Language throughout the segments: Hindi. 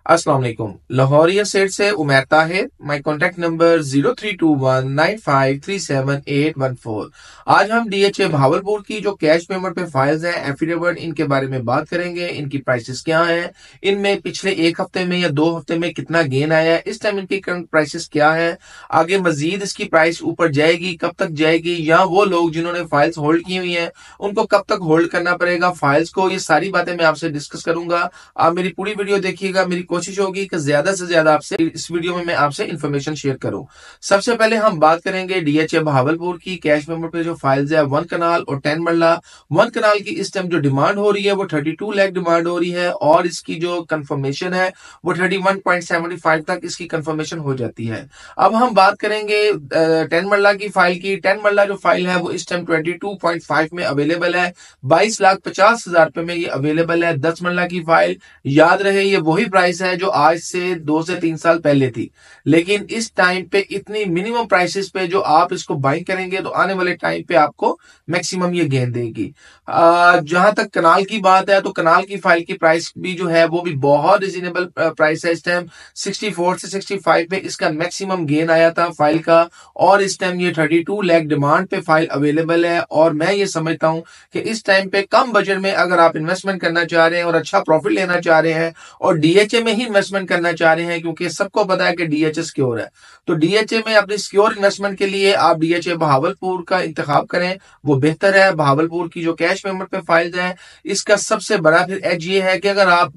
अस्सलाम वालेकुम। लाहौरिया सेठ से उमैर ताहिर। माई कॉन्टैक्ट नंबर 032195378114। आज हम डीएचए भावलपुर की जो कैश पेमेंट पे फाइल्स हैं एफिडेविट, इनके बारे में बात करेंगे। इनकी प्राइसेस क्या हैं, इनमें पिछले एक हफ्ते में या 2 हफ्ते में कितना गेन आया है, इस टाइम इनकी करंट प्राइसेस क्या है, आगे मजीद इसकी प्राइस ऊपर जाएगी, कब तक जाएगी, या वो लोग जिन्होंने फाइल्स होल्ड की हुई हैं उनको कब तक होल्ड करना पड़ेगा फाइल्स को, ये सारी बातें मैं आपसे डिस्कस करूंगा। आप मेरी पूरी वीडियो देखिएगा। मेरी कोशिश होगी कि ज्यादा से ज्यादा आपसे इस वीडियो में मैं आपसे इंफॉर्मेशन शेयर करूं। सबसे पहले हम बात करेंगे डीएचए भावलपुर की कैश मेमो पे जो फाइल्स है 1 कनाल और 10 मरला। 1 कनाल की इस टाइम जो डिमांड हो रही है वो 32 लाख डिमांड हो रही है और इसकी जो कंफर्मेशन है वो 31.75 तक इसकी कंफर्मेशन हो जाती है। अब हम बात करेंगे 10 मरला की फाइल की। 10 मरला जो फाइल है वो इस टाइम 22.5 में अवेलेबल है, 22,50,000 रुपए में ये अवेलेबल है। 10 मरला की फाइल, याद रहे ये वही प्राइस है जो आज से 2 से 3 साल पहले थी, लेकिन इस टाइम पे इतनी मिनिमम प्राइसेस पे जो आप इसको बाइंग करेंगे तो आने वाले टाइम पे आपको मैक्सिमम ये गेन देगी। जहां तक कनाल की बात है तो कनाल की फाइल की प्राइस भी जो है वो भी बहुत रिजनेबल प्राइस है। इस टाइम 64 से 65 पे इसका मैक्सिमम गेन आया था फाइल का, और इस टाइम ये 32 लाख डिमांड पे फाइल अवेलेबल है। और मैं ये समझता हूं कि इस टाइम पे कम बजट में अगर आप इन्वेस्टमेंट करना चाह रहे हैं और अच्छा प्रॉफिट लेना चाह रहे हैं और डीएचए में ही इन्वेस्टमेंट करना चाह रहे हैं, क्योंकि सबको पता है कि डीएचए सिक्योर है, तो डीएचए में अपनी सिक्योर इन्वेस्टमेंट के लिए आप डीएचए बहावलपुर का इंतखाब करें, वो बेहतर है। बहावलपुर की जो कैश पेमेंट पे फाइल्स हैं इसका सबसे बड़ा फिर एज ये है कि अगर आप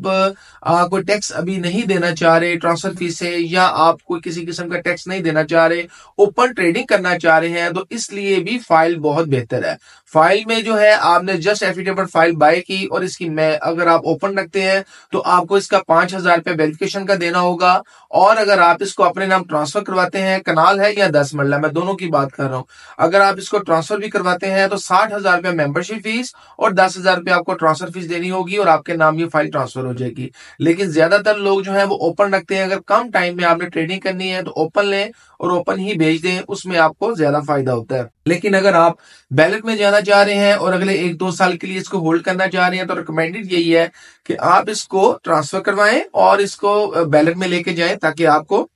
कोई टैक्स अभी नहीं देना चाह रहे ट्रांसफर फीस से, या आप कोई किसी किस्म का टैक्स नहीं देना चाह रहे, ओपन ट्रेडिंग करना चाह रहे हैं, तो इसलिए भी फाइल बहुत बेहतर है। फाइल में जो है आपने जस्ट एफिडेविट फाइल बाय की और इसकी मैं अगर आप ओपन रखते हैं तो आपको इसका 5,000 रुपए वेरिफिकेशन का देना होगा, और अगर आप इसको अपने नाम ट्रांसफर करवाते हैं, कनाल है या 10 मरला, मैं दोनों की बात कर रहा हूं, अगर आप इसको ट्रांसफर भी करवाते हैं तो 60,000 रुपए मेंबरशिप फीस और 10,000 रुपए आपको ट्रांसफर फीस देनी होगी और आपके नाम ये फाइल ट्रांसफर हो जाएगी। लेकिन ज्यादातर लोग जो है वो ओपन रखते हैं। अगर कम टाइम में आपने ट्रेडिंग करनी है तो ओपन लें और ओपन ही भेज दें, उसमें आपको ज्यादा फायदा होता है। लेकिन अगर आप बैलेट में जाना चाह रहे हैं और अगले 1-2 साल के लिए इसको होल्ड करना चाह रहे हैं तो रिकमेंडेड यही है कि आप इसको ट्रांसफर करवाएं और इसको बैलेट में लेके जाएं, ताकि आपको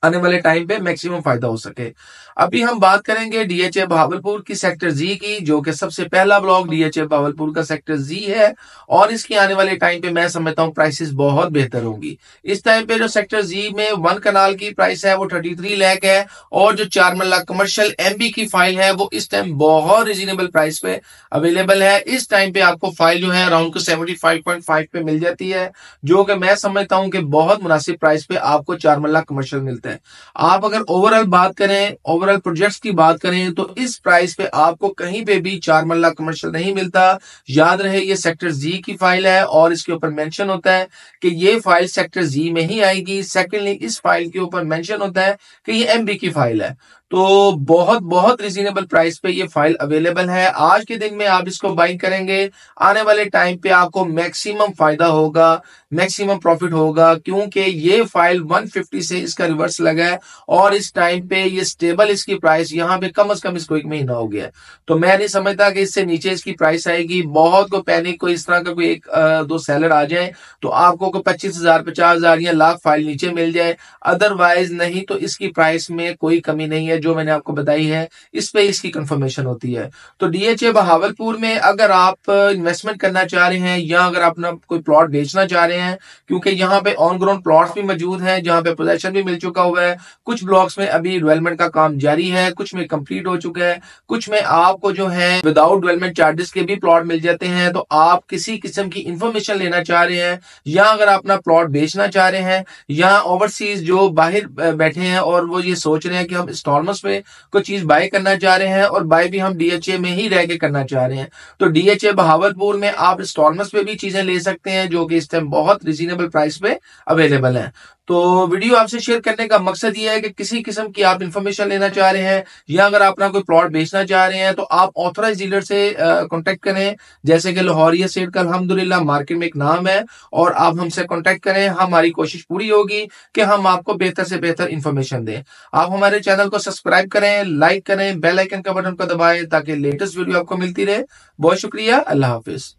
आने वाले टाइम पे मैक्सिमम फायदा हो सके। अभी हम बात करेंगे डीएचए बहावलपुर की सेक्टर जी की, जो कि सबसे पहला ब्लॉक डीएचए बहावलपुर का सेक्टर जी है, और इसकी आने वाले टाइम पे मैं समझता हूँ प्राइसेस बहुत बेहतर होंगी। इस टाइम पे जो सेक्टर जी में 1 कनाल की प्राइस है वो 33 लाख है, और जो 4 मरला कमर्शियल एमबी की फाइल है वो इस टाइम बहुत रिजनेबल प्राइस पे अवेलेबल है। इस टाइम पे आपको फाइल जो है अराउंड 75.5 पे मिल जाती है, जो कि मैं समझता हूँ कि बहुत मुनासिब प्राइस पे आपको 4 मरला कमर्शियल मिलता है। आप अगर ओवरऑल बात करें, ओवरऑल प्रोजेक्ट्स की बात करें, तो इस प्राइस पे आपको कहीं पे भी 4 मरला कमर्शियल नहीं मिलता। याद रहे ये सेक्टर जी की फाइल है और इसके ऊपर मेंशन होता है कि ये फाइल सेक्टर जी में ही आएगी। सेकेंडली इस फाइल के ऊपर मेंशन होता है कि ये एमबी की फाइल है। तो बहुत बहुत रिजनेबल प्राइस पे ये फाइल अवेलेबल है। आज के दिन में आप इसको बाइंग करेंगे, आने वाले टाइम पे आपको मैक्सिमम फायदा होगा, मैक्सिमम प्रॉफिट होगा, क्योंकि ये फाइल 150 से इसका रिवर्स लगा है और इस टाइम पे ये स्टेबल इसकी प्राइस यहाँ पे कम से कम इसको 1 महीना हो गया है। तो मैं नहीं समझता कि इससे नीचे इसकी प्राइस आएगी। बहुत को पैनिक, कोई इस तरह का कोई 1-2 सेलर आ जाए तो आपको 25,000 50,000 या लाख फाइल नीचे मिल जाए, अदरवाइज नहीं तो इसकी प्राइस में कोई कमी नहीं है। जो मैंने आपको बताई है इस पे इसकी कंफर्मेशन होती है। तो डीएचए बहावलपुर में अगर आप इन्वेस्टमेंट करना चाह रहे हैं या अगर अपना कोई प्लॉट बेचना चाह रहे हैं, क्योंकि यहाँ पे ऑन ग्राउंड प्लॉट्स भी मौजूद हैं जहां पे पोजेशन भी मिल चुका हुआ है, कुछ ब्लॉक्स में अभी डेवलपमेंट का काम जारी है, कुछ में कंप्लीट हो चुका है, कुछ में आपको जो है विदाउट डेवलपमेंट चार्जेस के भी प्लॉट मिल जाते हैं। तो आप किसी किस्म की इंफॉर्मेशन लेना चाह रहे हैं या अगर अपना प्लॉट बेचना चाह रहे हैं, या ओवरसीज जो बाहर बैठे हैं और वो ये सोच रहे हैं कि हम इंस्टॉलमेंट्स पे कोई चीज बाय करना चाह रहे हैं और बाय भी हम डीएचए में ही रह के करना चाह रहे हैं, तो डीएचए बहावलपुर में आप इंस्टॉलमेंट्स पे भी चीजें ले सकते हैं, जो कि इस टाइम बहुत रिजनेबल प्राइस पे अवेलेबल है। तो वीडियो आपसे शेयर करने का मकसद ये है कि किसी किस्म की आप इंफॉर्मेशन लेना चाह रहे हैं या अगर अपना कोई प्लॉट बेचना चाह रहे हैं तो आप ऑथराइज डीलर से कांटेक्ट करें। जैसे कि लाहौरिया सेठ का अल्हम्दुलिल्लाह मार्केट में एक नाम है, और आप हमसे कांटेक्ट करें, हमारी कोशिश पूरी होगी कि हम आपको बेहतर से बेहतर इंफॉर्मेशन दें। आप हमारे चैनल को सब्सक्राइब करें, लाइक करें, बेल आइकन का बटन को दबाएं ताकि लेटेस्ट वीडियो आपको मिलती रहे। बहुत शुक्रिया, अल्लाह हाफिज।